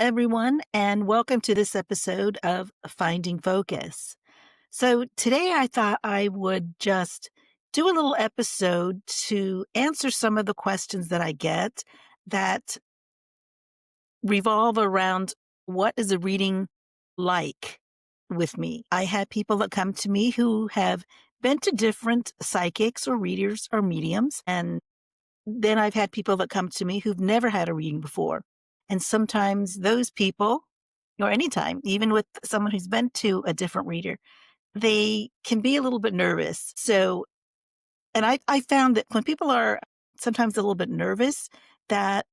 everyone, and welcome to this episode of Finding Focus. So, today I thought I would just do a little episode to answer some of the questions that I get that revolve around what is a reading like with me. I had people that come to me who have been to different psychics or readers or mediums, and then I've had people that come to me who've never had a reading before. And sometimes those people, or anytime, even with someone who's been to a different reader, they can be a little bit nervous. So, and I found that when people are sometimes a little bit nervous, that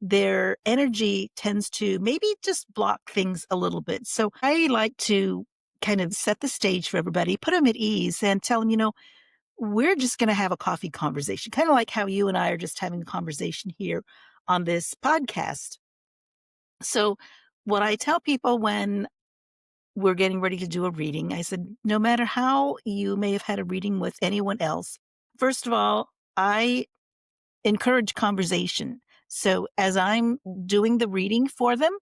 their energy tends to maybe just block things a little bit. So I like to kind of set the stage for everybody, put them at ease and tell them, we're just going to have a coffee conversation, kind of like how you and I are just having a conversation here on this podcast. So, what I tell people when we're getting ready to do a reading, I said, no matter how you may have had a reading with anyone else, first of all, I encourage conversation. So, as I'm doing the reading for them,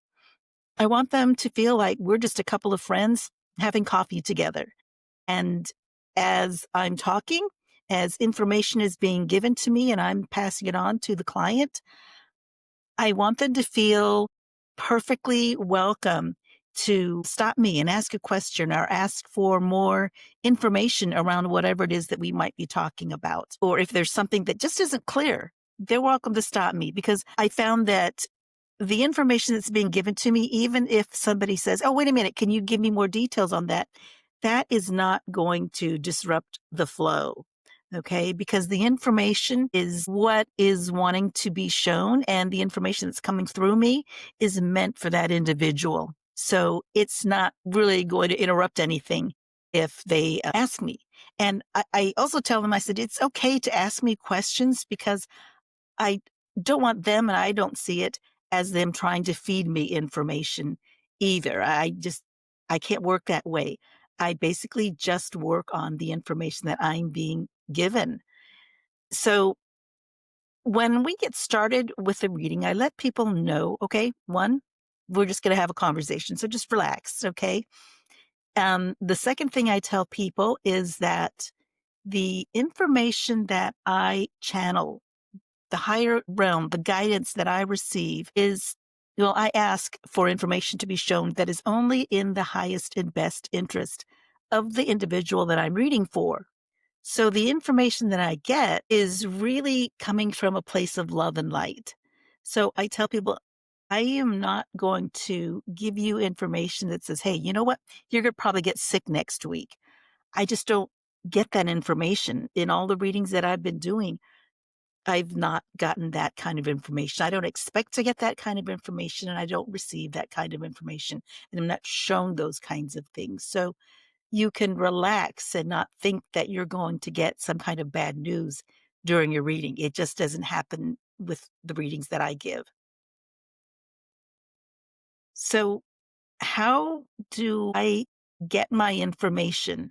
I want them to feel like we're just a couple of friends having coffee together. And as I'm talking, as information is being given to me and I'm passing it on to the client, I want them to feel perfectly welcome to stop me and ask a question or ask for more information around whatever it is that we might be talking about. Or if there's something that just isn't clear, they're welcome to stop me because I found that the information that's being given to me, even if somebody says, oh, wait a minute, can you give me more details on that? That is not going to disrupt the flow. Okay, because the information is what is wanting to be shown, and the information that's coming through me is meant for that individual. So it's not really going to interrupt anything if they ask me. And I also tell them, I said, it's okay to ask me questions because I don't want them and I don't see it as them trying to feed me information either. I can't work that way. I basically just work on the information that I'm being given. So when we get started with the reading, I let people know, okay, one, we're just going to have a conversation. So just relax. Okay. The second thing I tell people is that the information that I channel, the higher realm, the guidance that I receive is, I ask for information to be shown that is only in the highest and best interest of the individual that I'm reading for. So the information that I get is really coming from a place of love and light. So I tell people, I am not going to give you information that says, hey, you know what? You're going to probably get sick next week. I just don't get that information in all the readings that I've been doing. I've not gotten that kind of information. I don't expect to get that kind of information, and I don't receive that kind of information. And I'm not shown those kinds of things. So you can relax and not think that you're going to get some kind of bad news during your reading. It just doesn't happen with the readings that I give. So, how do I get my information?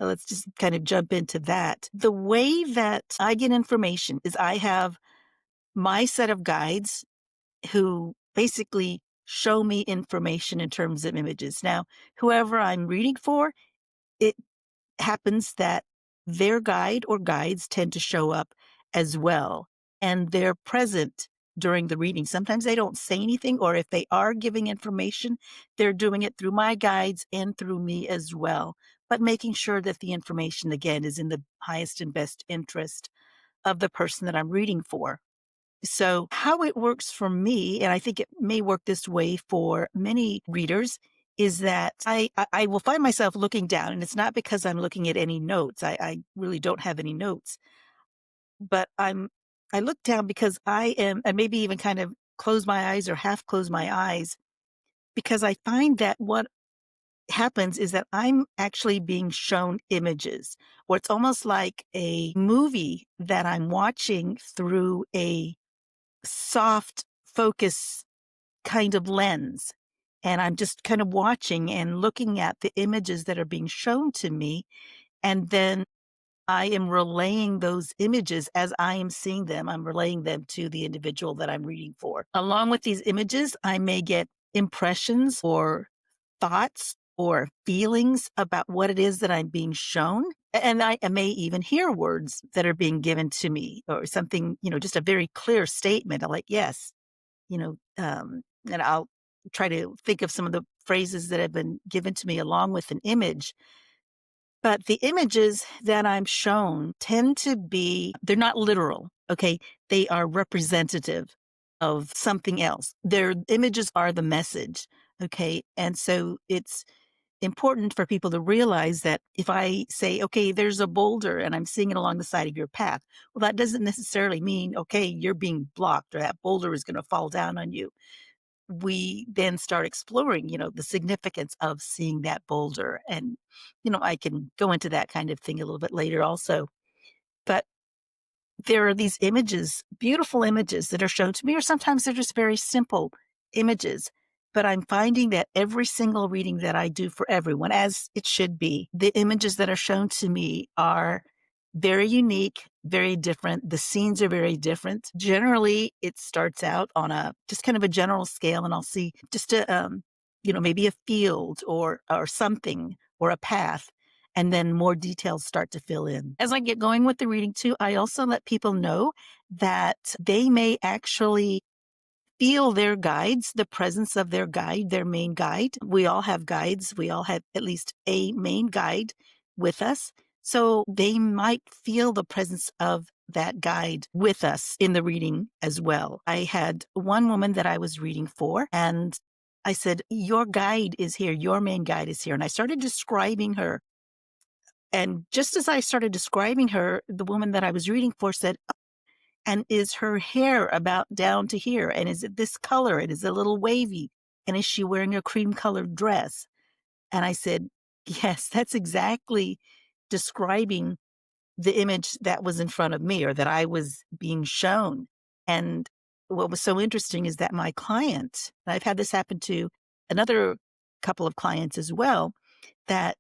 Let's just kind of jump into that. The way that I get information is I have my set of guides who basically show me information in terms of images. Now, whoever I'm reading for, it happens that their guide or guides tend to show up as well, and they're present during the reading. Sometimes they don't say anything, or if they are giving information, they're doing it through my guides and through me as well, but making sure that the information, again, is in the highest and best interest of the person that I'm reading for. So how it works for me, and I think it may work this way for many readers, is that I will find myself looking down, and it's not because I'm looking at any notes. I really don't have any notes, but I look down because I am, and maybe even kind of close my eyes or half close my eyes, because I find that what happens is that I'm actually being shown images, or it's almost like a movie that I'm watching through a soft focus kind of lens. And I'm just kind of watching and looking at the images that are being shown to me. And then I am relaying those images as I am seeing them. I'm relaying them to the individual that I'm reading for. Along with these images, I may get impressions or thoughts or feelings about what it is that I'm being shown. And I may even hear words that are being given to me or something, just a very clear statement. I'm like, yes, and I'll try to think of some of the phrases that have been given to me along with an image. But the images that I'm shown tend to be, they're not literal, okay? They are representative of something else. Their images are the message, okay? And so it's important for people to realize that if I say, okay, there's a boulder and I'm seeing it along the side of your path, well, that doesn't necessarily mean, okay, you're being blocked or that boulder is going to fall down on you. We then start exploring, the significance of seeing that boulder. And, I can go into that kind of thing a little bit later also. But there are these images, beautiful images that are shown to me, or sometimes they're just very simple images. But I'm finding that every single reading that I do for everyone, as it should be, the images that are shown to me are very unique, very different. The scenes are very different. Generally, it starts out on a just kind of a general scale, and I'll see just maybe a field or something or a path, and then more details start to fill in. As I get going with the reading too, I also let people know that they may actually feel their guides, the presence of their guide, their main guide. We all have guides. We all have at least a main guide with us. So they might feel the presence of that guide with us in the reading as well. I had one woman that I was reading for, and I said, your guide is here. Your main guide is here. And I started describing her. And just as I started describing her, the woman that I was reading for said, and is her hair about down to here? And is it this color? And is it a little wavy? And is she wearing a cream colored dress? And I said, yes, that's exactly describing the image that was in front of me or that I was being shown. And what was so interesting is that my client, and I've had this happen to another couple of clients as well, that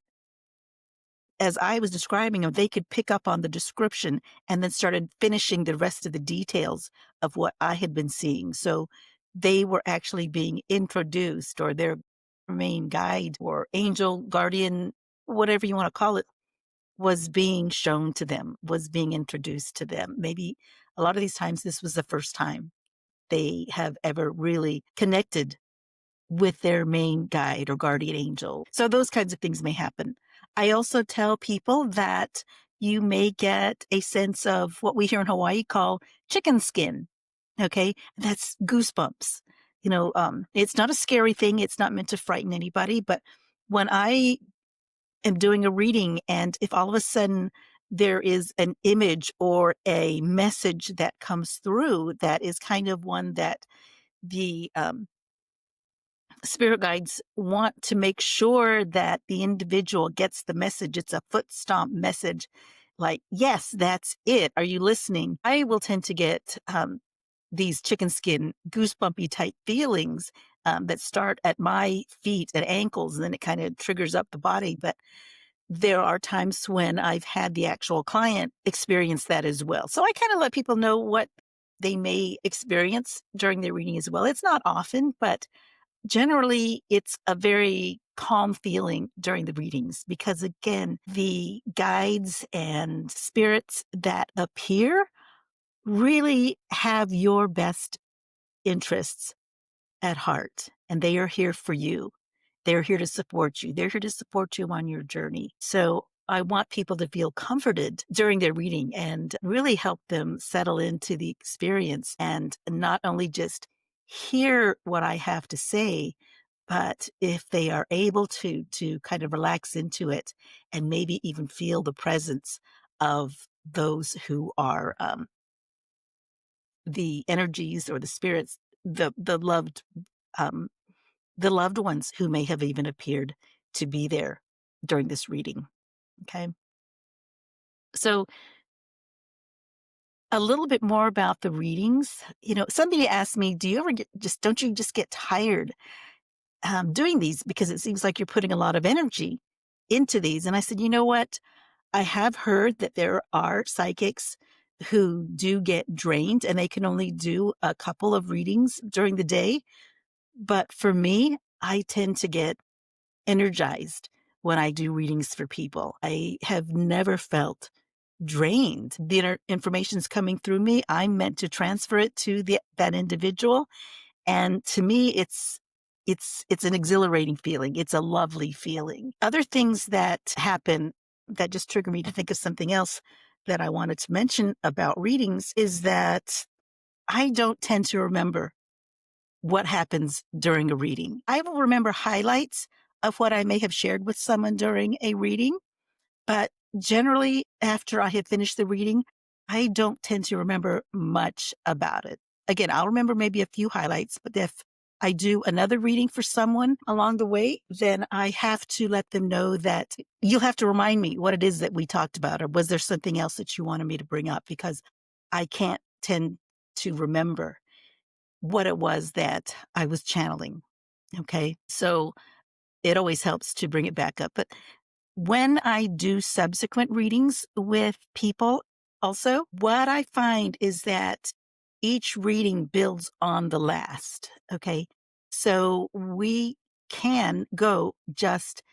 as I was describing them, they could pick up on the description and then started finishing the rest of the details of what I had been seeing. So they were actually being introduced, or their main guide or angel, guardian, whatever you want to call it, was being shown to them, was being introduced to them. Maybe a lot of these times this was the first time they have ever really connected with their main guide or guardian angel. So those kinds of things may happen. I also tell people that you may get a sense of what we here in Hawaii call chicken skin. Okay. That's goosebumps. It's not a scary thing. It's not meant to frighten anybody. But when I am doing a reading and if all of a sudden there is an image or a message that comes through that is kind of one that the spirit guides want to make sure that the individual gets the message. It's a foot stomp message. Like, yes, that's it. Are you listening? I will tend to get these chicken skin, goosebumpy type feelings that start at my feet and ankles, and then it kind of triggers up the body. But there are times when I've had the actual client experience that as well. So I kind of let people know what they may experience during their reading as well. It's not often, but generally, it's a very calm feeling during the readings because, again, the guides and spirits that appear really have your best interests at heart, and they are here for you. They're here to support you. They're here to support you on your journey. So I want people to feel comforted during their reading and really help them settle into the experience and not only just hear what I have to say, but if they are able to kind of relax into it and maybe even feel the presence of those who are the energies or the spirits, um, the loved ones who may have even appeared to be there during this reading. Okay. So a little bit more about the readings. Somebody asked me, do you ever don't you just get tired doing these because it seems like you're putting a lot of energy into these? And I said, you know what? I have heard that there are psychics who do get drained and they can only do a couple of readings during the day. But for me, I tend to get energized when I do readings for people. I have never felt drained. The information's coming through me. I'm meant to transfer it to that individual. And to me, it's an exhilarating feeling. It's a lovely feeling. Other things that happen that just trigger me to think of something else that I wanted to mention about readings is that I don't tend to remember what happens during a reading. I will remember highlights of what I may have shared with someone during a reading, but generally, after I have finished the reading, I don't tend to remember much about it. Again, I'll remember maybe a few highlights, but if I do another reading for someone along the way, then I have to let them know that you'll have to remind me what it is that we talked about, or was there something else that you wanted me to bring up? Because I can't tend to remember what it was that I was channeling. Okay. So it always helps to bring it back up. But when I do subsequent readings with people, also, what I find is that each reading builds on the last. Okay. So we can go just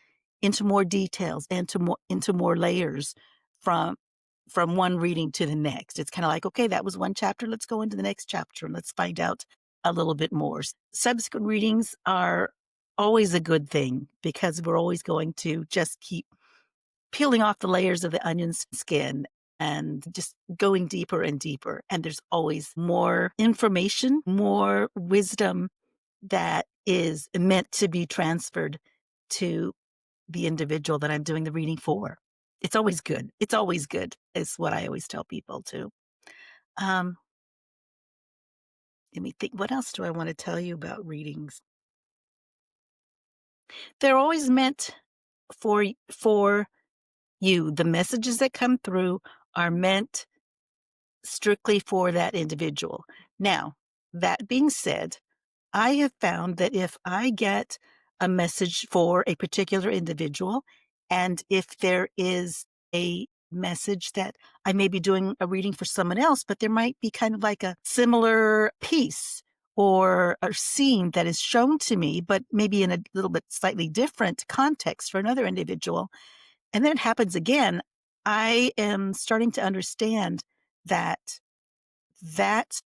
into more details and into more layers from one reading to the next. It's kind of like, okay, that was one chapter. Let's go into the next chapter and let's find out a little bit more. Subsequent readings are always a good thing because we're always going to just keep peeling off the layers of the onion's skin and just going deeper and deeper. And there's always more information, more wisdom that is meant to be transferred to the individual that I'm doing the reading for. It's always good. It's always good, is what I always tell people too. Um, Let me think. What else do I want to tell you about readings? They're always meant for you. The messages that come through are meant strictly for that individual. Now, that being said, I have found that if I get a message for a particular individual, and if there is a message that I may be doing a reading for someone else, but there might be kind of like a similar piece or a scene that is shown to me, but maybe in a little bit slightly different context for another individual, and then it happens again, I am starting to understand that that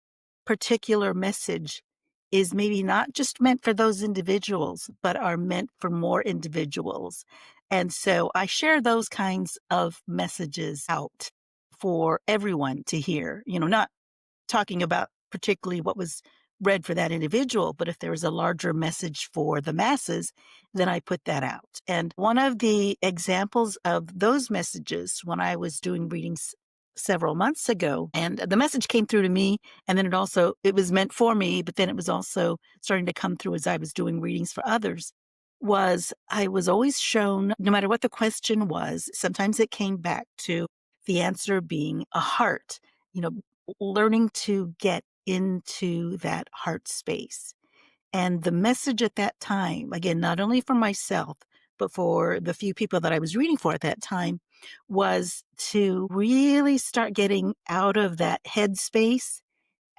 particular message is maybe not just meant for those individuals, but are meant for more individuals. And so I share those kinds of messages out for everyone to hear, not talking about particularly what was read for that individual, but if there was a larger message for the masses, then I put that out. And one of the examples of those messages when I was doing readings several months ago, and the message came through to me, and then it was meant for me, but then it was also starting to come through as I was doing readings for others, was I was always shown, no matter what the question was, sometimes it came back to the answer being a heart, you know, learning to get into that heart space. And the message at that time, again, not only for myself, but for the few people that I was reading for at that time, was to really start getting out of that head space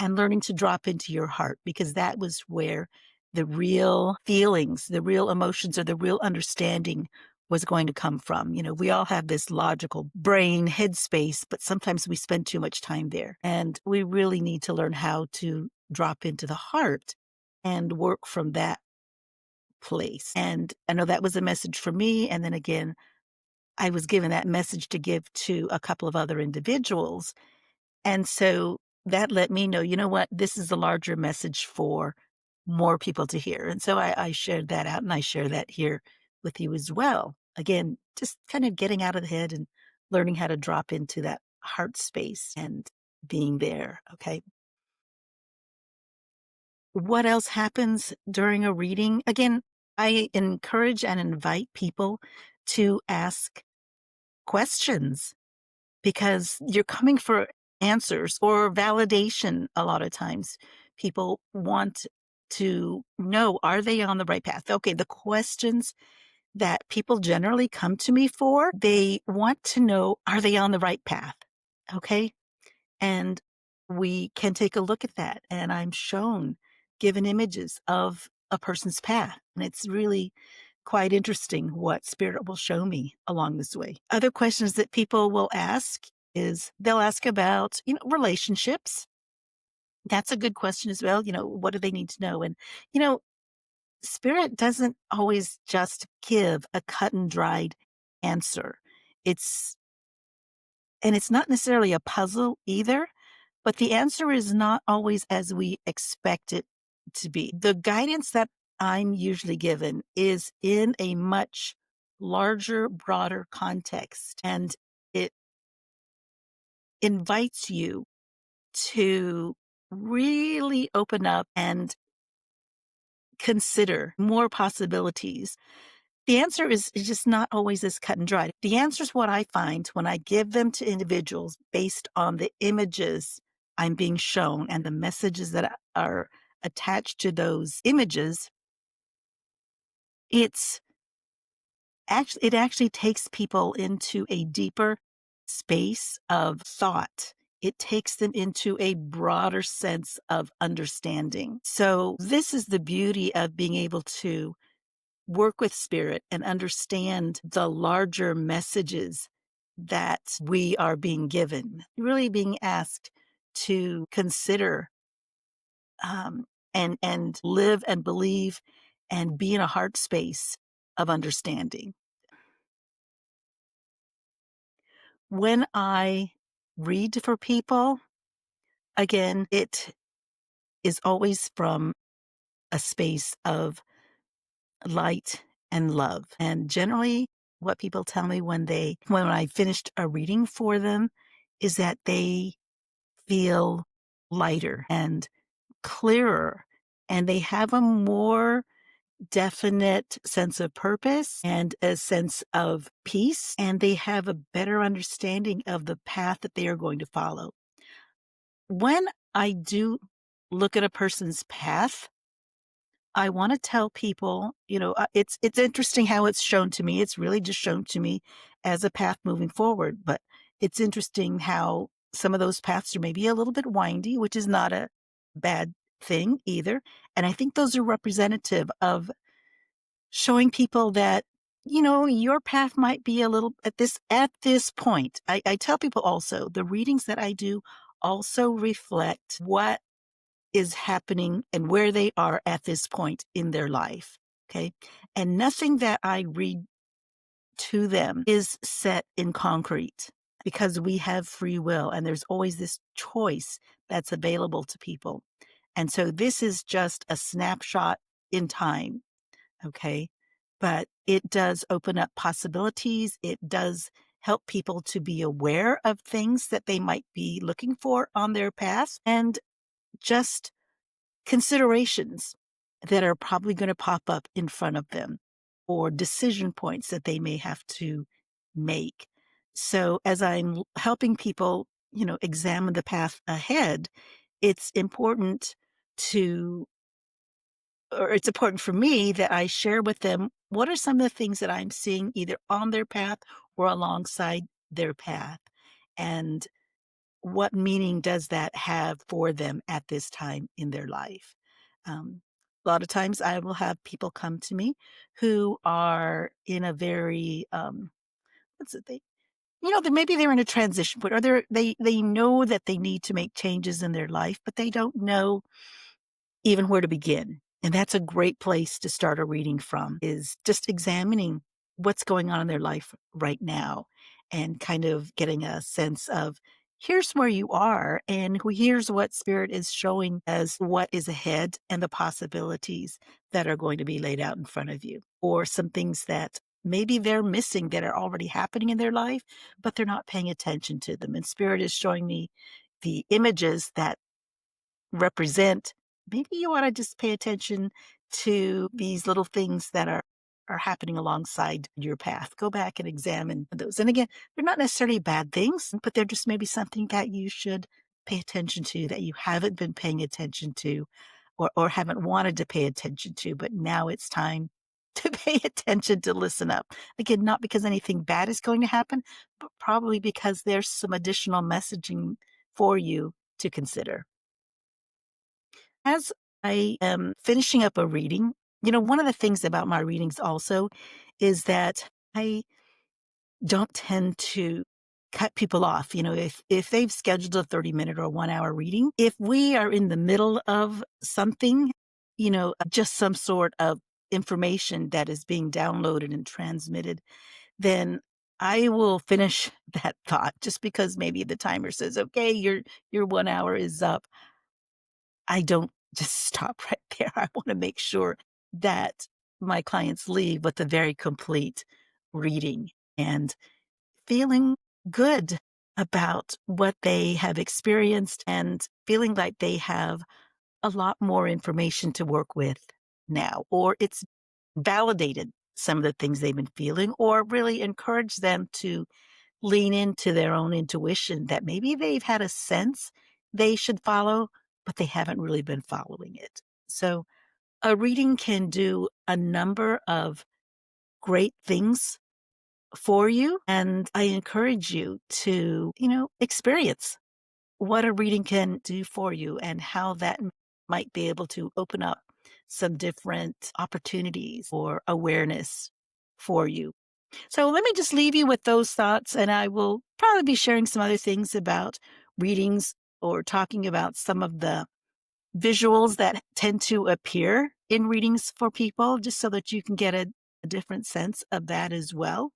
and learning to drop into your heart, because that was where the real feelings, the real emotions, or the real understanding was going to come from. We all have this logical brain headspace, but sometimes we spend too much time there. And we really need to learn how to drop into the heart and work from that place. And I know that was a message for me. And then again, I was given that message to give to a couple of other individuals. And so that let me know, you know what, this is a larger message for more people to hear. And so I shared that out, and I share that here with you as well. Again, just kind of getting out of the head and learning how to drop into that heart space and being there. Okay. What else happens during a reading? Again, I encourage and invite people to ask questions, because you're coming for answers or validation. A lot of times people want to know, are they on the right path? Okay, the questions that people generally come to me for, they want to know, are they on the right path? Okay. And we can take a look at that. And I'm given images of a person's path. And it's really quite interesting what spirit will show me along this way. Other questions that people will ask is they'll ask about, relationships. That's a good question as well. What do they need to know? And, you know, spirit doesn't always just give a cut and dried answer. It's, and it's not necessarily a puzzle either, but the answer is not always as we expect it to be. The guidance that I'm usually given is in a much larger, broader context, and it invites you to really open up and consider more possibilities. The answer is just not always as cut and dried. The answer is what I find when I give them to individuals based on the images I'm being shown and the messages that are attached to those images. It's it actually takes people into a deeper space of thought. It takes them into a broader sense of understanding. So this is the beauty of being able to work with spirit and understand the larger messages that we are being given, really being asked to consider, and live and believe and be in a heart space of understanding. When I read for people, again, it is always from a space of light and love. And generally, what people tell me when I finished a reading for them is that they feel lighter and clearer, and they have a more definite sense of purpose and a sense of peace, and they have a better understanding of the path that they are going to follow. When I do look at a person's path, I wanna tell people, it's interesting how it's shown to me. It's really just shown to me as a path moving forward, but it's interesting how some of those paths are maybe a little bit windy, which is not a bad thing either, and I think those are representative of showing people that, your path might be a little at this point. I tell people also, the readings that I do also reflect what is happening and where they are at this point in their life. Okay. And nothing that I read to them is set in concrete because we have free will and there's always this choice that's available to people. And so this is just a snapshot in time. Okay. But it does open up possibilities. It does help people to be aware of things that they might be looking for on their path and just considerations that are probably going to pop up in front of them or decision points that they may have to make. So as I'm helping people, examine the path ahead, it's important to it's important for me that I share with them what are some of the things that I'm seeing either on their path or alongside their path. And what meaning does that have for them at this time in their life? A lot of times I will have people come to me who are in a very, what's it, maybe they're in a transition point or they know that they need to make changes in their life, but they don't know even where to begin. And that's a great place to start a reading from is just examining what's going on in their life right now and kind of getting a sense of here's where you are and here's what spirit is showing as what is ahead and the possibilities that are going to be laid out in front of you or some things that maybe they're missing that are already happening in their life, but they're not paying attention to them. And spirit is showing me the images that represent, maybe you ought to just pay attention to these little things that are happening alongside your path. Go back and examine those. And again, they're not necessarily bad things, but they're just maybe something that you should pay attention to that you haven't been paying attention to or haven't wanted to pay attention to, but now it's time to pay attention to listen up. Again, not because anything bad is going to happen, but probably because there's some additional messaging for you to consider. As I am finishing up a reading, One of the things about my readings also is that I don't tend to cut people off. If they've scheduled a 30-minute or 1-hour reading, if we are in the middle of something, just some sort of information that is being downloaded and transmitted, then I will finish that thought just because maybe the timer says, "Okay, your 1 hour is up." I don't just stop right there. I wanna make sure that my clients leave with a very complete reading and feeling good about what they have experienced and feeling like they have a lot more information to work with now, or it's validated some of the things they've been feeling, or really encourage them to lean into their own intuition that maybe they've had a sense they should follow, but they haven't really been following it. So a reading can do a number of great things for you. And I encourage you to, experience what a reading can do for you and how that might be able to open up some different opportunities or awareness for you. So let me just leave you with those thoughts, and I will probably be sharing some other things about readings or talking about some of the visuals that tend to appear in readings for people, just so that you can get a different sense of that as well.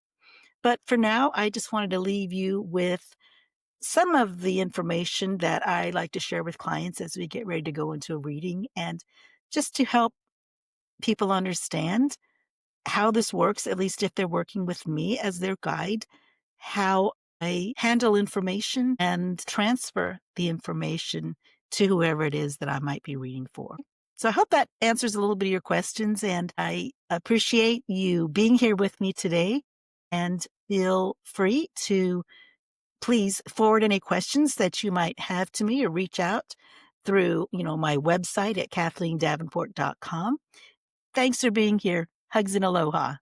But for now, I just wanted to leave you with some of the information that I like to share with clients as we get ready to go into a reading, and just to help people understand how this works, at least if they're working with me as their guide, how I handle information and transfer the information to whoever it is that I might be reading for. So I hope that answers a little bit of your questions, and I appreciate you being here with me today. And feel free to please forward any questions that you might have to me or reach out through, my website at KathleenDavenport.com. Thanks for being here. Hugs and aloha.